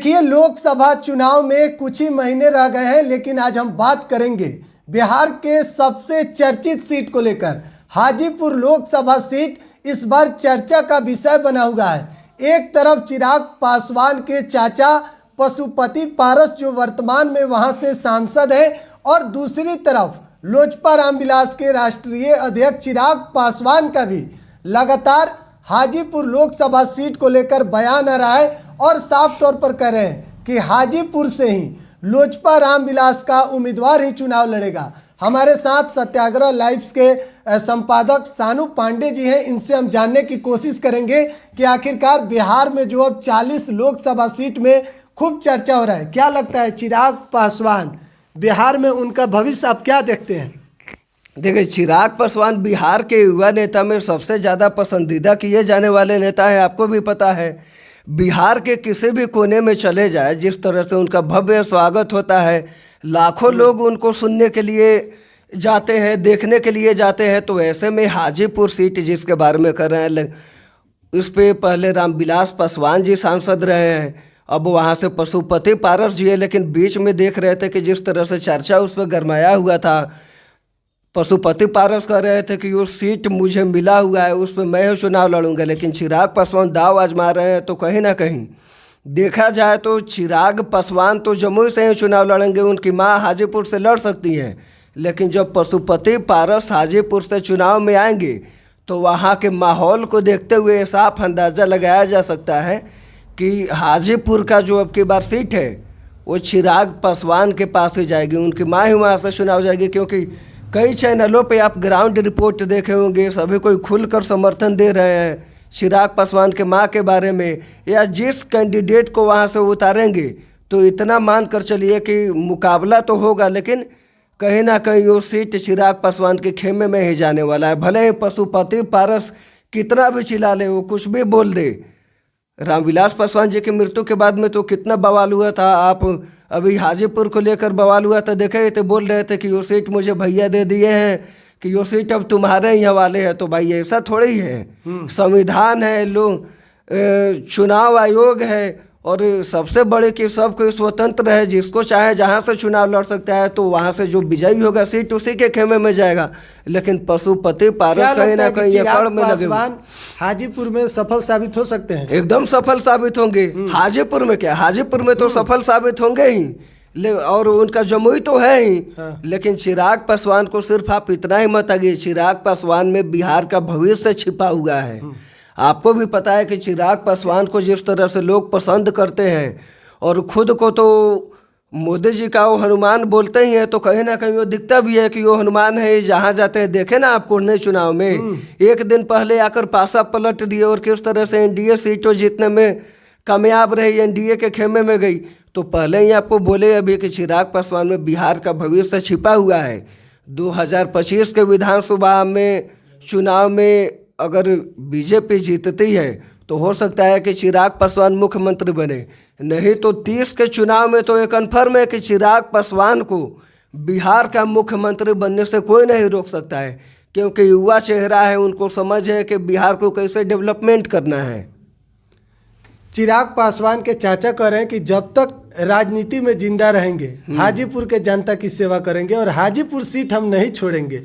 देखिए, लोकसभा चुनाव में कुछ ही महीने रह गए हैं, लेकिन आज हम बात करेंगे बिहार के सबसे चर्चित सीट को लेकर। हाजीपुर लोकसभा सीट इस बार चर्चा का विषय बना हुआ है। एक तरफ चिराग पासवान के चाचा पशुपति पारस जो वर्तमान में वहां से सांसद हैं, और दूसरी तरफ लोजपा रामविलास के राष्ट्रीय अध्यक्ष चिराग पासवान का भी लगातार हाजीपुर लोकसभा सीट को लेकर बयान आ रहा है और साफ तौर पर कह रहे हैं कि हाजीपुर से ही लोजपा रामविलास का उम्मीदवार ही चुनाव लड़ेगा। हमारे साथ सत्याग्रह लाइव्स के संपादक सानू पांडे जी हैं। इनसे हम जानने की कोशिश करेंगे कि आखिरकार बिहार में जो अब 40 लोकसभा सीट में खूब चर्चा हो रहा है, क्या लगता है चिराग पासवान बिहार में उनका भविष्य आप क्या देखते हैं? देखिए, चिराग पासवान बिहार के युवा नेता में सबसे ज़्यादा पसंदीदा किए जाने वाले नेता है। आपको भी पता है, बिहार के किसी भी कोने में चले जाए, जिस तरह से उनका भव्य स्वागत होता है, लाखों लोग उनको सुनने के लिए जाते हैं, देखने के लिए जाते हैं। तो ऐसे में हाजीपुर सीट जिसके बारे में कर रहे हैं, इस पे पहले रामविलास पासवान जी सांसद रहे हैं, अब वहाँ से पशुपति पारस जी है। लेकिन बीच में देख रहे थे कि जिस तरह से चर्चा उस पर गरमाया हुआ था, पशुपति पारस कह रहे थे कि वो सीट मुझे मिला हुआ है, उस पर मैं ही चुनाव लड़ूंगा। लेकिन चिराग पासवान दाव आजमा रहे हैं। तो कहीं ना कहीं देखा जाए तो चिराग पासवान तो जमुई से ही चुनाव लड़ेंगे, उनकी मां हाजीपुर से लड़ सकती हैं। लेकिन जब पशुपति पारस हाजीपुर से चुनाव में आएंगे तो वहाँ के माहौल को देखते हुए साफ अंदाज़ा लगाया जा सकता है कि हाजीपुर का जो अब की बार सीट है वो चिराग पासवान के पास ही जाएगी, उनकी माँ ही वहाँ से चुनाव जाएगी। क्योंकि कई चैनलों पे आप ग्राउंड रिपोर्ट देखे होंगे, सभी कोई खुलकर समर्थन दे रहे हैं चिराग पासवान के मां के बारे में, या जिस कैंडिडेट को वहां से उतारेंगे तो इतना मान कर चलिए कि मुकाबला तो होगा, लेकिन कहीं ना कहीं वो सीट चिराग पासवान के खेमे में ही जाने वाला है। भले ही पशुपति पारस कितना भी चिल्ला ले, वो कुछ भी बोल दे। रामविलास पासवान जी की मृत्यु के बाद में तो कितना बवाल हुआ था। आप अभी हाजीपुर को लेकर बवाल हुआ था, देखे थे, बोल रहे थे कि वो सीट मुझे भैया दे दिए हैं, कि वो सीट अब तुम्हारे ही हवाले है। तो भाई ऐसा थोड़ी है, संविधान है, लोग चुनाव आयोग है, और सबसे बड़े कि सब कोई स्वतंत्र है, जिसको चाहे जहां से चुनाव लड़ सकता है। तो वहां से जो विजयी होगा सीट उसी के खेमे में जाएगा। लेकिन पशुपति पारस कहीं ना कहीं ये फड़ में लगे, हाजीपुर में सफल साबित हो सकते हैं। एकदम सफल साबित होंगे। हाजीपुर में क्या, हाजीपुर में तो सफल साबित होंगे ही, और उनका जमुई तो है ही। हाँ। लेकिन चिराग पासवान को सिर्फ आप इतना ही मत आगे, चिराग पासवान में बिहार का भविष्य छिपा हुआ है। आपको भी पता है कि चिराग पासवान को जिस तरह से लोग पसंद करते हैं, और खुद को तो मोदी जी का वो हनुमान बोलते ही हैं, तो कहीं ना कहीं वो दिखता भी है कि वो हनुमान है। जहाँ जाते हैं, देखे ना आपको नए चुनाव में एक दिन पहले आकर पासा पलट दिए, और किस तरह से एनडीए सीटों जीतने में कामयाब रही, एनडीए के खेमे में गई। तो पहले ही आपको बोले अभी कि चिराग पासवान में बिहार का भविष्य छिपा हुआ है। 2025 के विधानसभा में चुनाव में अगर बीजेपी जीतती है तो हो सकता है कि चिराग पासवान मुख्यमंत्री बने, नहीं तो 30 के चुनाव में तो ये कन्फर्म है कि चिराग पासवान को बिहार का मुख्यमंत्री बनने से कोई नहीं रोक सकता है। क्योंकि युवा चेहरा है, उनको समझ है कि बिहार को कैसे डेवलपमेंट करना है। चिराग पासवान के चाचा कह रहे हैं कि जब तक राजनीति में जिंदा रहेंगे हाजीपुर के जनता की सेवा करेंगे, और हाजीपुर सीट हम नहीं छोड़ेंगे।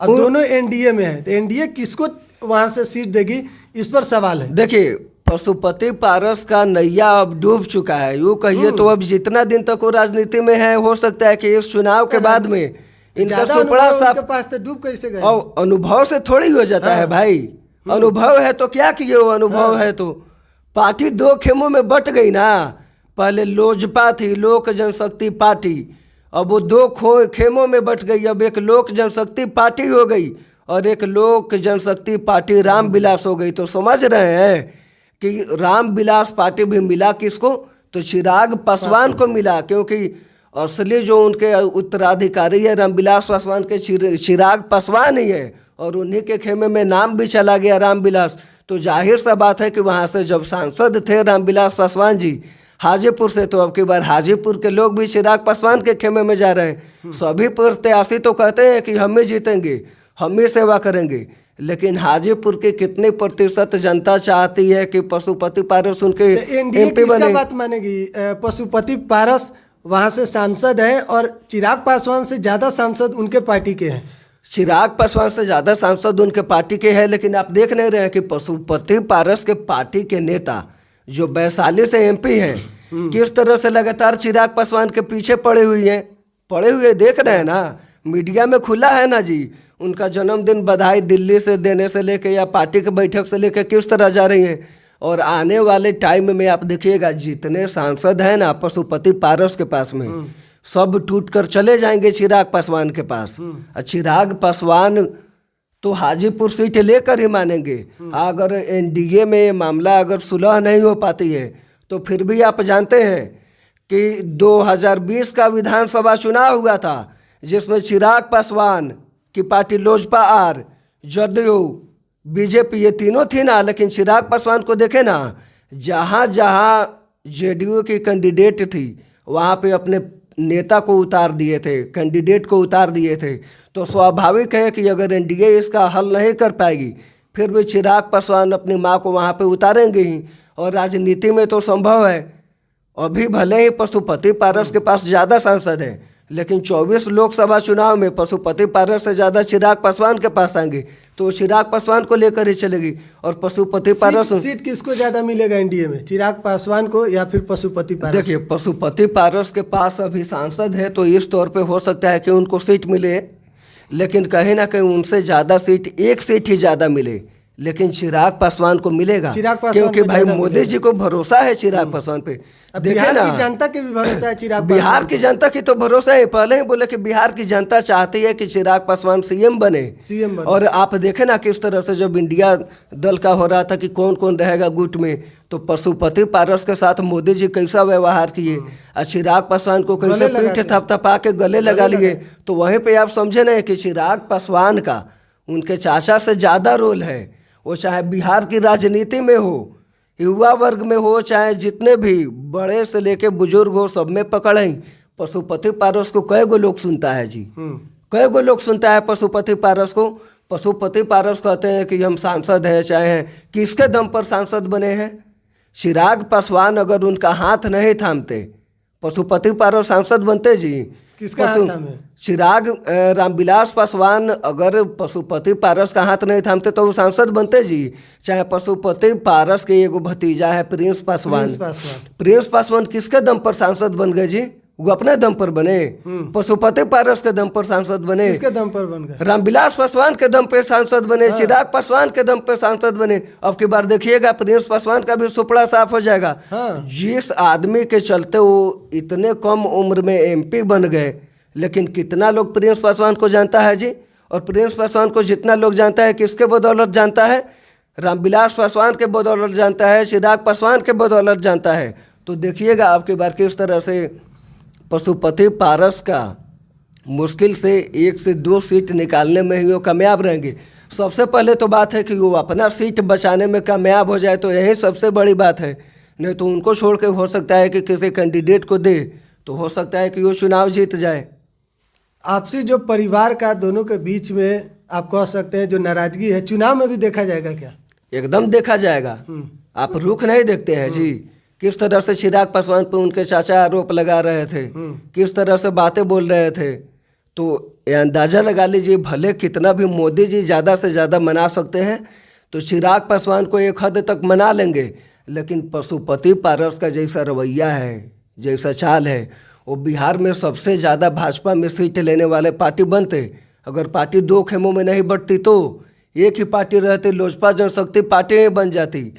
अब दोनों एनडीए में है, तो एनडीए किसको वहां से सीट देगी, इस पर सवाल है। देखिए, पशुपति पारस का नैया अब डूब चुका है, यूँ कहिए तो। अब जितना दिन तक वो राजनीति में है, हो सकता है कि इस चुनाव के बाद में इनका सुपड़ा साफ पास तो डूब कैसे गए। और अनुभव से थोड़ी हो जाता है भाई। अनुभव है तो क्या किए, वो अनुभव है तो। पार्टी दो खेमों में बट गई ना, पहले लोजपा थी, लोक जनशक्ति पार्टी, अब वो दो खेमों में बट गई। अब एक लोक जनशक्ति पार्टी हो गई और एक लोक जनशक्ति पार्टी रामविलास हो गई। तो समझ रहे हैं कि रामविलास पार्टी भी मिला किसको, तो चिराग पासवान को मिला। क्योंकि असली जो उनके उत्तराधिकारी है रामविलास पासवान के चिराग पासवान ही है, और उन्हीं के खेमे में नाम भी चला गया रामविलास। तो जाहिर सा बात है कि वहाँ से जब सांसद थे रामविलास पासवान जी हाजीपुर से, तो अब की बार हाजीपुर के लोग भी चिराग पासवान के खेमे में जा रहे हैं। सभी प्रत्याशी तो कहते हैं कि हम ही जीतेंगे, हम ही सेवा करेंगे, लेकिन हाजीपुर की कितने प्रतिशत जनता चाहती है कि पशुपति पारस उनके एनडीए एमपी किसका बने? बात मानेगी? पशुपति पारस वहां से सांसद है और चिराग पासवान से ज्यादा सांसद उनके पार्टी के हैं। चिराग पासवान से ज्यादा सांसद उनके पार्टी के हैं, लेकिन आप देख नहीं रहे हैं कि पशुपति पारस के पार्टी के नेता जो वैशाली से एमपी हैं किस तरह से लगातार चिराग पासवान के पीछे पड़े हुए देख रहे हैं ना, मीडिया में खुला है ना जी। उनका जन्मदिन बधाई दिल्ली से देने से लेके या पार्टी के बैठक से लेके किस तरह जा रही हैं। और आने वाले टाइम में आप देखिएगा जितने सांसद हैं ना पशुपति पारस के पास में, सब टूट कर चले जाएंगे चिराग पासवान के पास। और चिराग पासवान तो हाजीपुर सीट लेकर ही मानेंगे। अगर एनडीए में ये मामला अगर सुलह नहीं हो पाती है तो फिर भी आप जानते हैं कि 2020 का विधानसभा चुनाव हुआ था जिसमें चिराग पासवान की party LJP R, JDU, BJP ये तीनों थी ना, लेकिन चिराग पासवान को देखे ना, जहाँ जहाँ जेडीयू की कैंडिडेट थी वहाँ पे अपने नेता को उतार दिए थे, कैंडिडेट को उतार दिए थे। तो स्वाभाविक है कि अगर एनडीए इसका हल नहीं कर पाएगी फिर भी चिराग पासवान अपनी माँ को वहाँ पे उतारेंगे ही। और राजनीति में तो संभव है, अभी भले ही पशुपति पारस के पास ज़्यादा सांसद हैं, लेकिन 24 लोकसभा चुनाव में पशुपति पारस से ज़्यादा चिराग पासवान के पास आएंगे तो चिराग पासवान को लेकर ही चलेगी। और पशुपति पारस सीट किसको ज्यादा मिलेगा एनडीए में, चिराग पासवान को या फिर पशुपति पारस? देखिए, पशुपति पारस के पास अभी सांसद है तो इस तौर पे हो सकता है कि उनको सीट मिले, लेकिन कहीं ना कहीं उनसे ज़्यादा सीट, एक सीट ही ज़्यादा मिले, लेकिन चिराग पासवान को मिलेगा। चिराग पासवान क्योंकि को भाई ज्यादा मोदी जी को भरोसा है चिराग पासवान पे। देखे बिहार ना, की जनता के भी भरोसा है चिराग बिहार पासवान की जनता की तो भरोसा है। पहले ही बोले कि बिहार की जनता चाहती है कि चिराग पासवान सीएम बने। और आप देखे ना किस तरह से जब इंडिया दल का हो रहा था कि कौन कौन रहेगा गुट में, तो पशुपति पारस के साथ मोदी जी कैसा व्यवहार किए और चिराग पासवान को कैसे पीठ थपथपा के गले लगा लिए। तो वहीं पे आप समझे ना कि चिराग पासवान का उनके चाचा से ज़्यादा रोल है। वो चाहे बिहार की राजनीति में हो, युवा वर्ग में हो, चाहे जितने भी बड़े से लेके बुजुर्ग हो, सब में पकड़ है। पशुपति पारस को कई गो लोग सुनता है जी, कई गो लोग सुनता है पशुपति पारस को। पशुपति पारस कहते हैं कि हम सांसद हैं, चाहे किसके दम पर सांसद बने हैं। चिराग पासवान अगर उनका हाथ नहीं थामते पशुपति पारस सांसद बनते जी। किसका हाथ थामे? चिराग रामविलास पासवान अगर पशुपति पारस का हाथ नहीं थामते तो वो सांसद बनते जी। चाहे पशुपति पारस के एगो भतीजा है प्रिंस पासवान, प्रिंस पासवान किसके दम पर सांसद बन गए जी? वो अपने दम पर बने। पशुपति पारस के दम पर सांसद बने। किसके दम पर बन गए? रामविलास पासवान के दम पर सांसद बने। चिराग पासवान के दम पर सांसद बने। अब की बार देखिएगा प्रिंस पासवान का भी सुपड़ा साफ हो जाएगा। जिस आदमी के चलते वो इतने कम उम्र में एमपी बन गए, लेकिन कितना लोग प्रिंस पासवान को जानता है जी? और प्रिंस पासवान को जितना लोग जानता है किसके बदौलत जानता है? रामविलास पासवान के बदौलत जानता है, चिराग पासवान के बदौलत जानता है। तो देखिएगा आपकी बार किस तरह से पशुपति पारस का मुश्किल से 1 से 2 सीट निकालने में ही वो कामयाब रहेंगे। सबसे पहले तो बात है कि वो अपना सीट बचाने में कामयाब हो जाए, तो यही सबसे बड़ी बात है। नहीं तो उनको छोड़ के हो सकता है कि किसी कैंडिडेट को दे, तो हो सकता है कि वो चुनाव जीत जाए। आपसी जो परिवार का दोनों के बीच में आप कह सकते हैं जो नाराजगी है, चुनाव में भी देखा जाएगा क्या? एकदम देखा जाएगा। आप रुख नहीं देखते हैं जी। किस तरह से चिराग पासवान पे उनके चाचा आरोप लगा रहे थे, किस तरह से बातें बोल रहे थे। तो ये अंदाज़ा लगा लीजिए, भले कितना भी मोदी जी ज़्यादा से ज़्यादा मना सकते हैं तो चिराग पासवान को एक हद तक मना लेंगे, लेकिन पशुपति पारस का जैसा रवैया है, जैसा चाल है, वो बिहार में सबसे ज़्यादा भाजपा में सीट लेने वाले पार्टी बनते। अगर पार्टी 2 खेमों में नहीं बढ़ती तो एक ही पार्टी रहती, लोजपा जनशक्ति पार्टी ही बन जाती।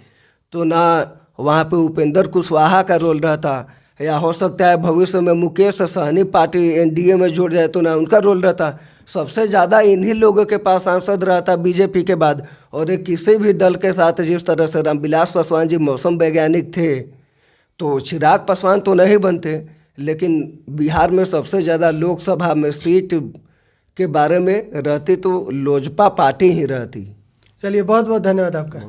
तो ना वहाँ पे उपेंद्र कुशवाहा का रोल रहता, या हो सकता है भविष्य में मुकेश सहनी पार्टी एनडीए में जुड़ जाए तो ना उनका रोल रहता। सबसे ज़्यादा इन्हीं लोगों के पास सांसद रहता बीजेपी के बाद। और एक किसी भी दल के साथ जिस तरह से रामविलास पासवान जी मौसम वैज्ञानिक थे, तो चिराग पासवान तो नहीं बनते, लेकिन बिहार में सबसे ज़्यादा लोकसभा में सीट के बारे में रहती तो लोजपा पार्टी ही रहती। चलिए, बहुत बहुत धन्यवाद आपका।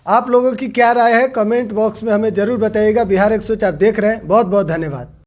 आप लोगों की क्या राय है कमेंट बॉक्स में हमें ज़रूर बताइएगा। बिहार 100 आप देख रहे हैं, बहुत बहुत धन्यवाद।